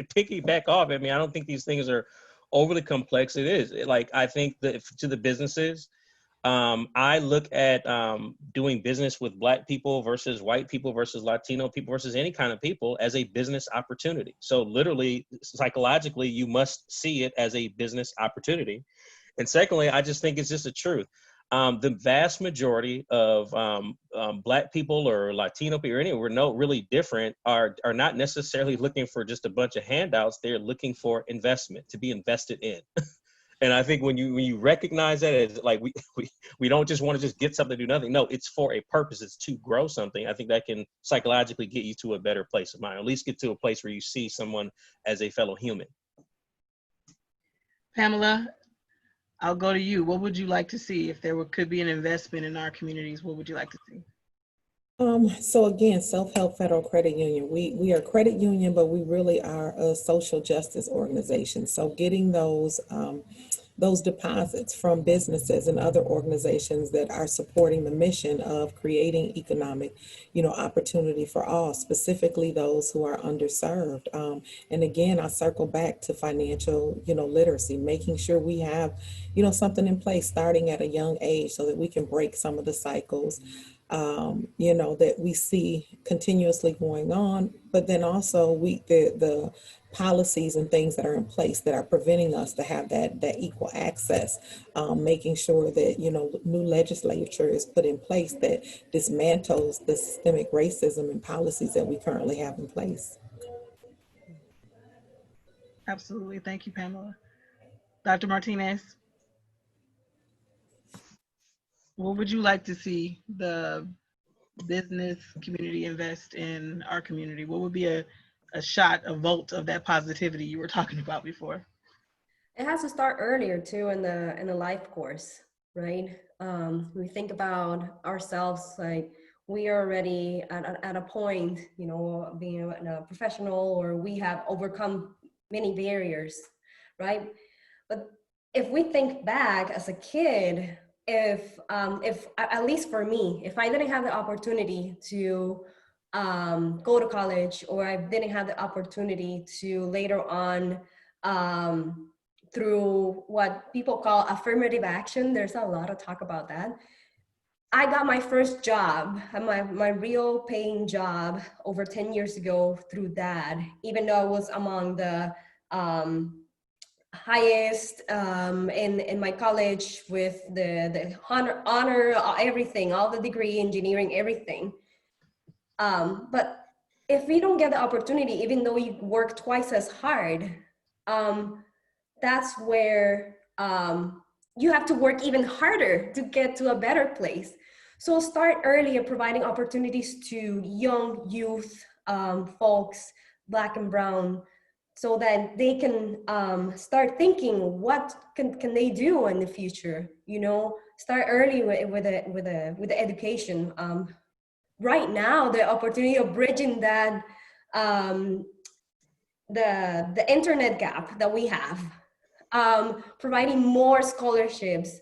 piggyback off. I mean, I don't think these things are overly complex. It is like, I think that to the businesses, I look at doing business with Black people versus white people versus Latino people versus any kind of people as a business opportunity. So literally, psychologically, you must see it as a business opportunity. And secondly, I just think it's just a truth. The vast majority of Black people or Latino people or anyone, we're no really different, are not necessarily looking for just a bunch of handouts. They're looking for investment, to be invested in. And I think when you recognize that, as like we don't just want to just get something to do nothing. No, it's for a purpose. It's to grow something. I think that can psychologically get you to a better place of mind, or at least get to a place where you see someone as a fellow human. Pamela, I'll go to you. What would you like to see if there could be an investment in our communities? What would you like to see? So again, Self-Help Federal Credit Union, we are a credit union, but we really are a social justice organization. So getting those deposits from businesses and other organizations that are supporting the mission of creating economic, opportunity for all, specifically those who are underserved. And again, I circle back to financial, literacy, making sure we have, something in place starting at a young age so that we can break some of the cycles that we see continuously going on, but then also the policies and things that are in place that are preventing us to have that equal access, making sure that, new legislature is put in place that dismantles the systemic racism and policies that we currently have in place. Absolutely. Thank you, Pamela. Dr. Martinez, what would you like to see the business community invest in our community? What would be a shot, a volt of that positivity you were talking about before? It has to start earlier too in the life course, right? We think about ourselves like we are already at a point, you know, being a professional, or we have overcome many barriers, right? But if we think back as a kid, if at least for me, if I didn't have the opportunity to go to college, or I didn't have the opportunity to later on through what people call affirmative action, there's a lot of talk about that. I got my first job, my real paying job over 10 years ago through that, even though I was among the highest in my college with the honor everything, all the degree, engineering, everything. But if we don't get the opportunity, even though you work twice as hard, that's where you have to work even harder to get to a better place. So start early at providing opportunities to young youth, folks, Black and brown, so that they can start thinking what can they do in the future. You know, start early with the education. Right now, the opportunity of bridging that the internet gap that we have, providing more scholarships,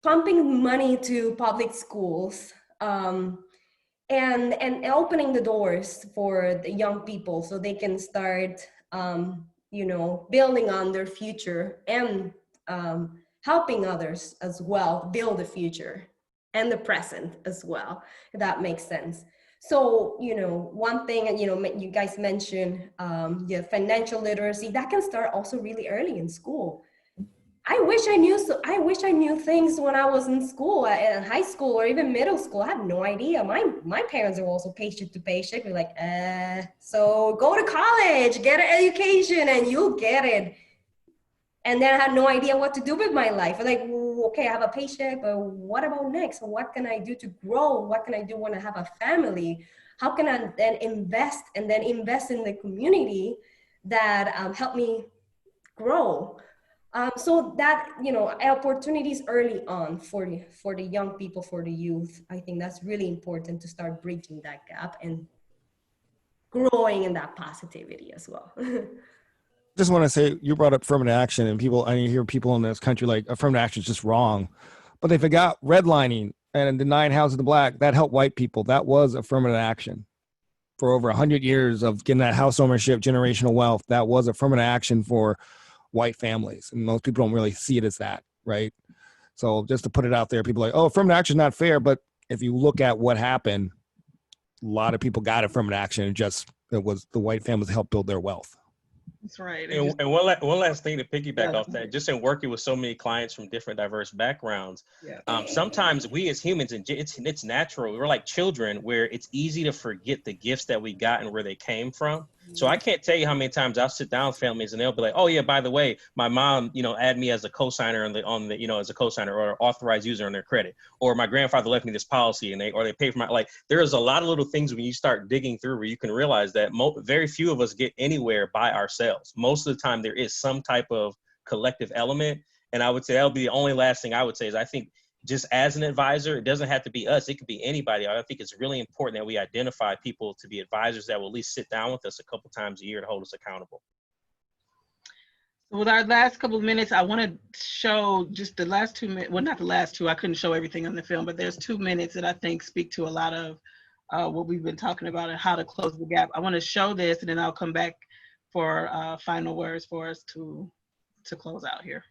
pumping money to public schools, and opening the doors for the young people so they can start, you know, building on their future, and helping others as well build the future and the present as well, if that makes sense. So, you know, one thing, you know, you guys mentioned financial literacy, that can start also really early in school. I wish I knew things when I was in school, in high school or even middle school. I had no idea. My parents are also paycheck to paycheck. They're like, so go to college, get an education, and you'll get it. And then I had no idea what to do with my life. I'm like, okay, I have a paycheck, but what about next? What can I do to grow? What can I do when I have a family? How can I then invest in the community that help me grow? So that, you know, opportunities early on for the young people, for the youth, I think that's really important to start bridging that gap and growing in that positivity as well. Just want to say, you brought up affirmative action, and people, I hear people in this country like affirmative action is just wrong, but they forgot redlining and denying housing to Black. That helped white people. That was affirmative action for over 100 years of getting that house ownership, generational wealth. That was affirmative action for white families, and most people don't really see it as that, right? So just to put it out there, people are like, oh, affirmative action is not fair, but if you look at what happened, a lot of people got affirmative action, and it was the white families helped build their wealth. That's right. And one last thing to piggyback off that, just in working with so many clients from different diverse backgrounds, sometimes we as humans, and it's natural, we're like children, where it's easy to forget the gifts that we got and where they came from. So I can't tell you how many times I'll sit down with families and they'll be like, oh yeah, by the way, my mom, you know, add me as a cosigner on the, you know, as a cosigner or authorized user on their credit, or my grandfather left me this policy and they pay for my, like, there's a lot of little things when you start digging through where you can realize that very few of us get anywhere by ourselves. Most of the time there is some type of collective element. And I would say that'll be the only last thing I would say is I think just as an advisor, it doesn't have to be us. It could be anybody. I think it's really important that we identify people to be advisors that will at least sit down with us a couple times a year to hold us accountable. With our last couple of minutes, I want to show just the last 2 minutes. Well, not the last two. I couldn't show everything on the film, but there's 2 minutes that I think speak to a lot of what we've been talking about and how to close the gap. I want to show this, and then I'll come back for final words for us to close out here.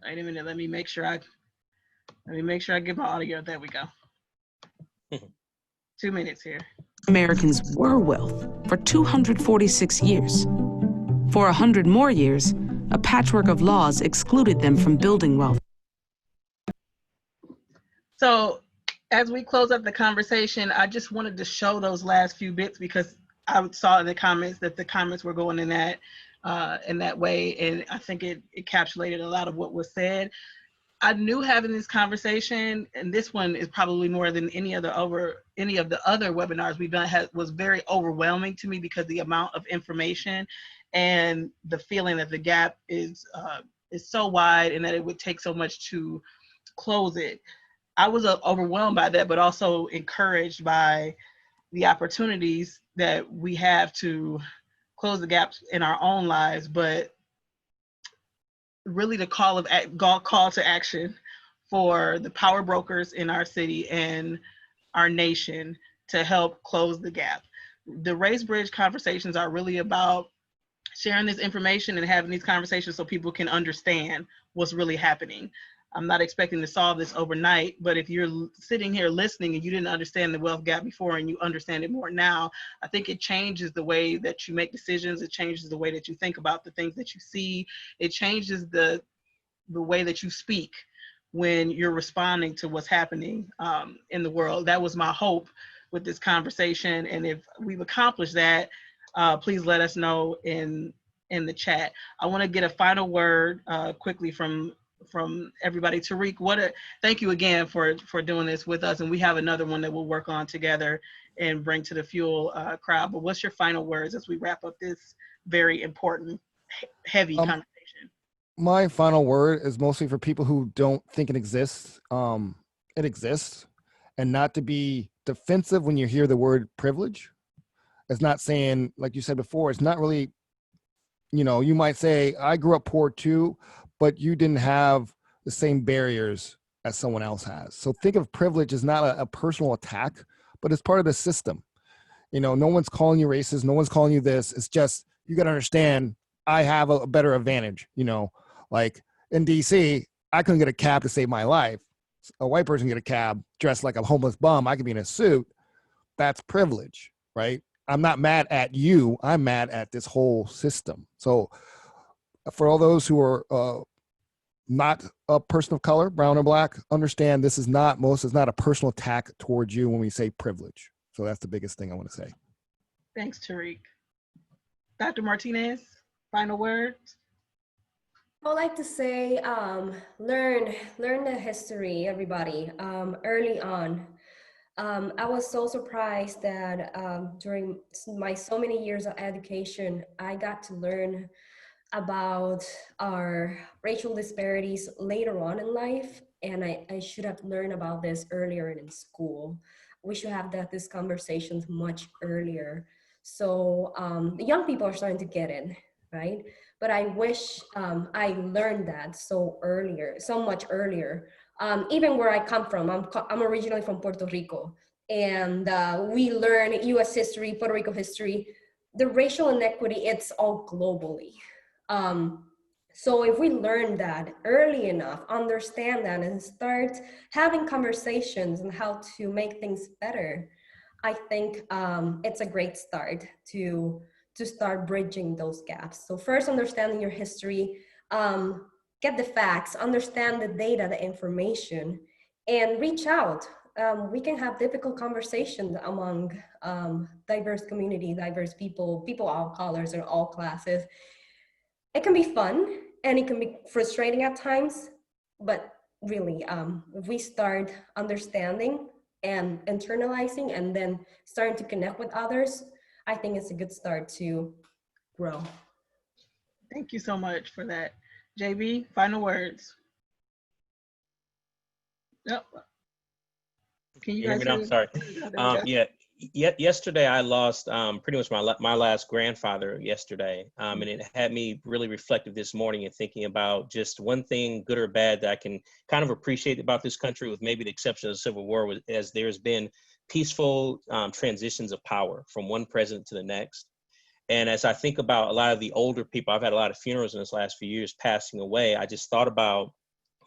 Wait a minute. Let me make sure I get my audio. There we go. 2 minutes here. Americans were wealth for 246 years. For 100 more years, a patchwork of laws excluded them from building wealth. So as we close up the conversation, I just wanted to show those last few bits because I saw in the comments that the comments were going in that way, and I think it encapsulated a lot of what was said. I knew having this conversation, and this one is probably more than any of the other webinars we've done, was very overwhelming to me because the amount of information and the feeling that the gap is so wide and that it would take so much to close it. I was overwhelmed by that, but also encouraged by the opportunities that we have to close the gaps in our own lives, but really the call to action for the power brokers in our city and our nation to help close the gap. The Race Bridge conversations are really about sharing this information and having these conversations so people can understand what's really happening. I'm not expecting to solve this overnight, but if you're sitting here listening and you didn't understand the wealth gap before and you understand it more now, I think it changes the way that you make decisions. It changes the way that you think about the things that you see. It changes the way that you speak when you're responding to what's happening in the world. That was my hope with this conversation. And if we've accomplished that, please let us know in the chat. I want to get a final word quickly from everybody. Tariq, thank you again for doing this with us. And we have another one that we'll work on together and bring to the Fuel crowd. But what's your final words as we wrap up this very important, heavy conversation? My final word is mostly for people who don't think it exists. It exists, and not to be defensive when you hear the word privilege. It's not saying, like you said before, it's not really, you might say, I grew up poor too, but you didn't have the same barriers as someone else has. So think of privilege as not a personal attack, but it's part of the system. No one's calling you racist. No one's calling you this. It's just, you got to understand, I have a better advantage. Like in DC, I couldn't get a cab to save my life. A white person get a cab dressed like a homeless bum. I could be in a suit. That's privilege, right? I'm not mad at you. I'm mad at this whole system. So for all those who are not a person of color, brown or black, understand this is not a personal attack towards you when we say privilege. So that's the biggest thing I want to say. Thanks, Tariq. Dr. Martinez, final words? I would like to say, learn the history, everybody, early on. I was so surprised that during my so many years of education, I got to learn about our racial disparities later on in life. And I should have learned about this earlier in school. We should have these conversations much earlier. So the young people are starting to get in, right? But I wish I learned that so much earlier. Even where I come from, I'm originally from Puerto Rico, and we learn US history, Puerto Rico history. The racial inequity, it's all globally. So if we learn that early enough, understand that, and start having conversations on how to make things better, I think it's a great start to start bridging those gaps. So first, understanding your history, get the facts, understand the data, the information, and reach out. We can have difficult conversations among diverse community, diverse people of all colors and all classes. It can be fun and it can be frustrating at times, but really, if we start understanding and internalizing and then starting to connect with others, I think it's a good start to grow. Thank you so much for that. JB, final words. Yep. Can you hear guys me now? hear Sorry. Yesterday I lost pretty much my last grandfather yesterday, and it had me really reflective this morning and thinking about just one thing, good or bad, that I can kind of appreciate about this country, with maybe the exception of the Civil War, as there's been peaceful transitions of power from one president to the next. And as I think about a lot of the older people, I've had a lot of funerals in this last few years passing away. I just thought about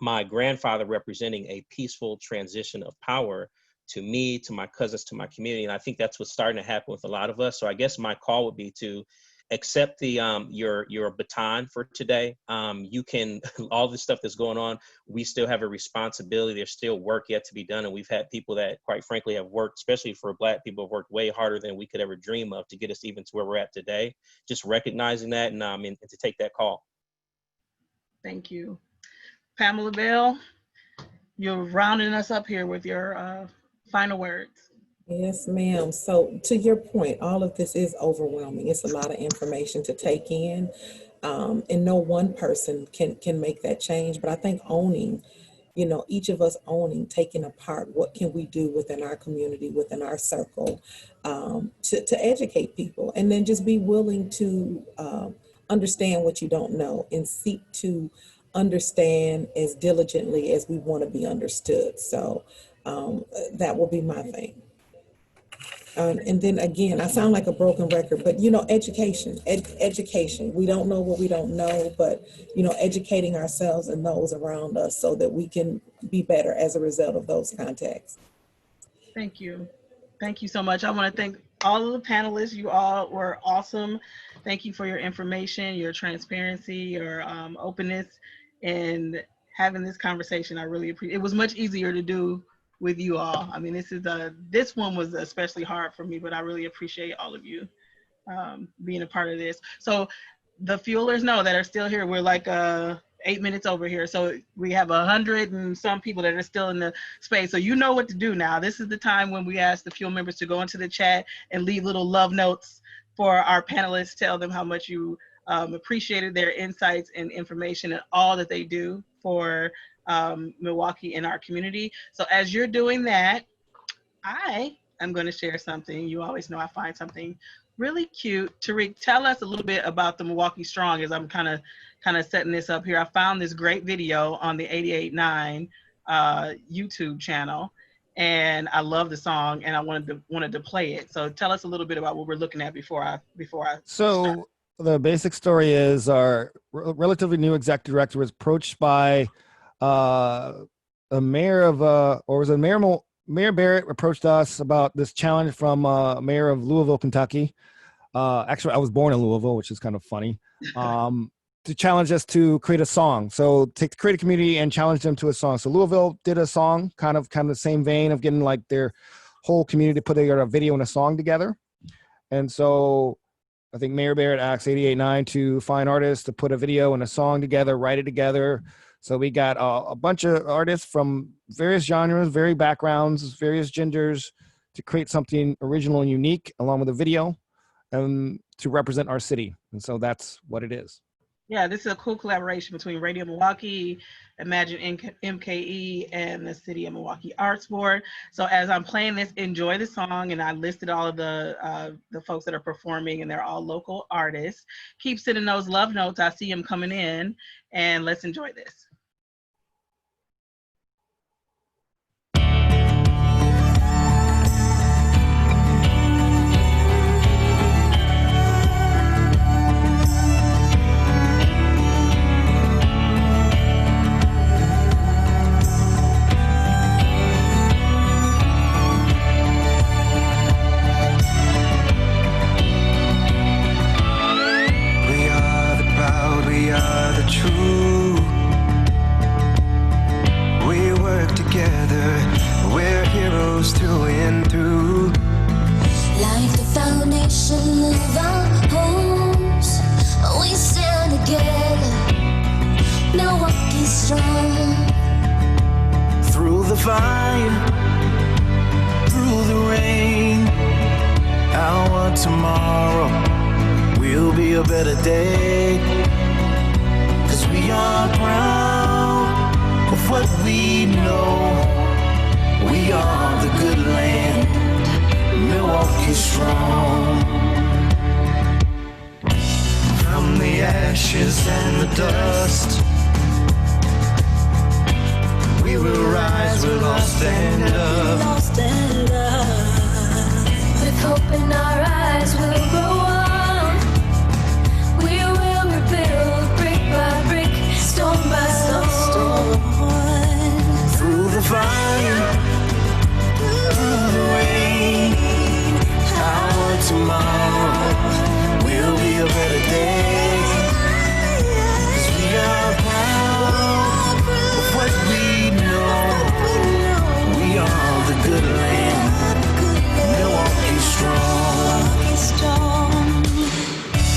my grandfather representing a peaceful transition of power to me, to my cousins, to my community. And I think that's what's starting to happen with a lot of us. So I guess my call would be to accept the your baton for today. You can, all this stuff that's going on, we still have a responsibility. There's still work yet to be done. And we've had people that, quite frankly, have worked, especially for Black people, have worked way harder than we could ever dream of to get us even to where we're at today. Just recognizing that and to take that call. Thank you. Pamela Bell, you're rounding us up here with your final words. Yes, ma'am. So to your point, all of this is overwhelming. It's a lot of information to take in. And no one person can make that change. But I think owning, each of us owning, taking apart, what can we do within our community, within our circle, to educate people, and then just be willing to understand what you don't know and seek to understand as diligently as we want to be understood. So that will be my thing. And then again, I sound like a broken record, but education, education. We don't know what we don't know, but educating ourselves and those around us so that we can be better as a result of those contexts. Thank you. Thank you so much. I want to thank all of the panelists. You all were awesome. Thank you for your information, your transparency, your openness, and having this conversation. I really appreciate it. It was much easier to do with you all. I mean, this one was especially hard for me, but I really appreciate all of you being a part of this. So the fuelers know that are still here. We're like 8 minutes over here. So we have 100 and some people that are still in the space. So you know what to do now. This is the time when we ask the fuel members to go into the chat and leave little love notes for our panelists. Tell them how much you appreciated their insights and information and all that they do for Milwaukee in our community. So as you're doing that, I am going to share something. You always know I find something really cute. Tariq, tell us a little bit about the Milwaukee Strong as I'm kind of setting this up here. I found this great video on the 88.9 YouTube channel, and I love the song, and I wanted to play it. So tell us a little bit about what we're looking at before I start. The basic story is our relatively new executive director was approached by a mayor Mayor Barrett approached us about this challenge from mayor of Louisville, Kentucky. Actually, I was born in Louisville, which is kind of funny. To challenge us to create a song. So take the creative community and challenge them to a song. So Louisville did a song, kind of the same vein of getting like their whole community to put together a video and a song together. And so I think Mayor Barrett asked 88.9 to find artists to put a video and a song together, write it together. So we got a bunch of artists from various genres, various backgrounds, various genders to create something original and unique along with a video and to represent our city. And so that's what it is. Yeah, this is a cool collaboration between Radio Milwaukee, Imagine MKE, and the City of Milwaukee Arts Board. So as I'm playing this, enjoy the song, and I listed all of the folks that are performing, and they're all local artists. Keep sending those love notes. I see them coming in, and let's enjoy this.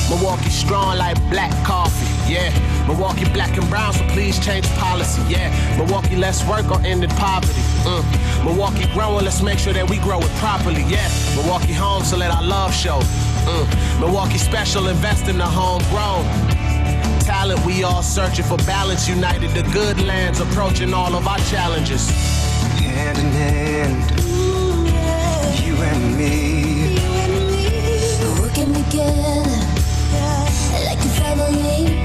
Milwaukee strong like black coffee, yeah. Milwaukee black and brown, so please change policy. Yeah, Milwaukee less work or ended poverty. Milwaukee growing, let's make sure that we grow it properly. Yeah, Milwaukee home, so let our love show. Milwaukee special, invest in the homegrown talent. We all searching for balance. United, the good lands, approaching all of our challenges. Hand in hand, you and me, working together like a family.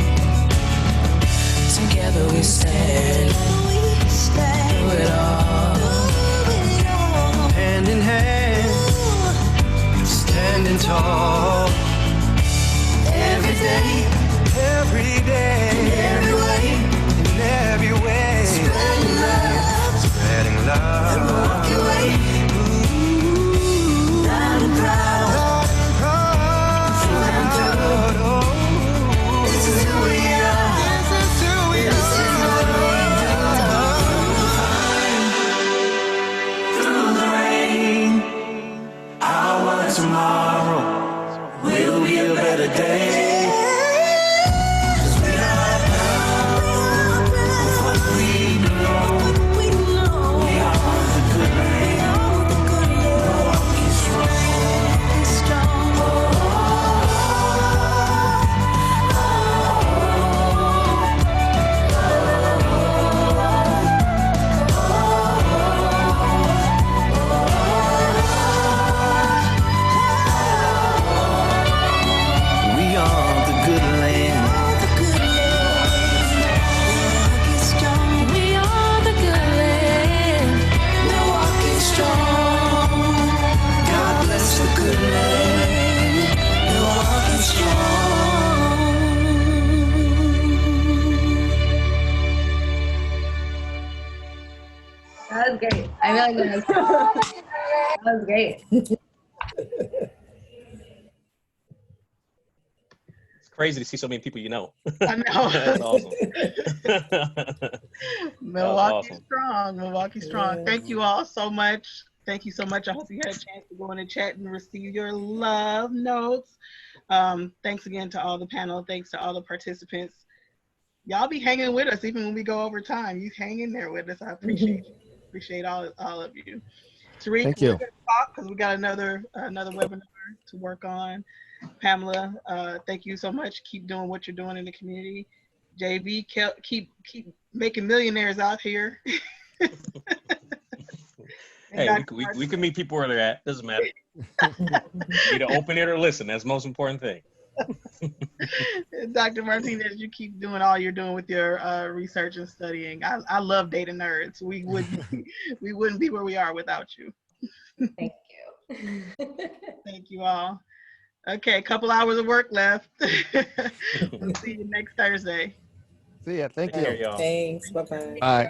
Together we stand, do it all. Hand in hand, standing tall. Every day, every day, in every way, in every way. Spreading love, Spreading love. and walk away. Loud and proud, through and through. This is who we are. This is what we do. Through the rain, our tomorrow will be a better day. That was great. I really like that. That was great. It's crazy to see so many people you know. I know. That's awesome. Milwaukee awesome. strong. Milwaukee strong. Yes. Thank you all so much. Thank you so much. I hope you had a chance to go in the chat and receive your love notes. Thanks again to all the panel. Thanks to all the participants. Y'all be hanging with us even when we go over time. You hang in there with us. I appreciate you. Appreciate all of you. Tariq, Thank you. we're gonna talk because we got another webinar to work on. Pamela, thank you so much. Keep doing what you're doing in the community. JV, keep making millionaires out here. Hey, we can meet people where they're at. Doesn't matter. Either open it or listen. That's the most important thing. Dr. Martinez, you keep doing all you're doing with your research and studying. I love data nerds. We wouldn't be where we are without you. Thank you. Thank you all. Okay, a couple hours of work left. We'll see you next Thursday. See ya. Thank Here, you. y'all. Thanks. Bye-bye. Bye.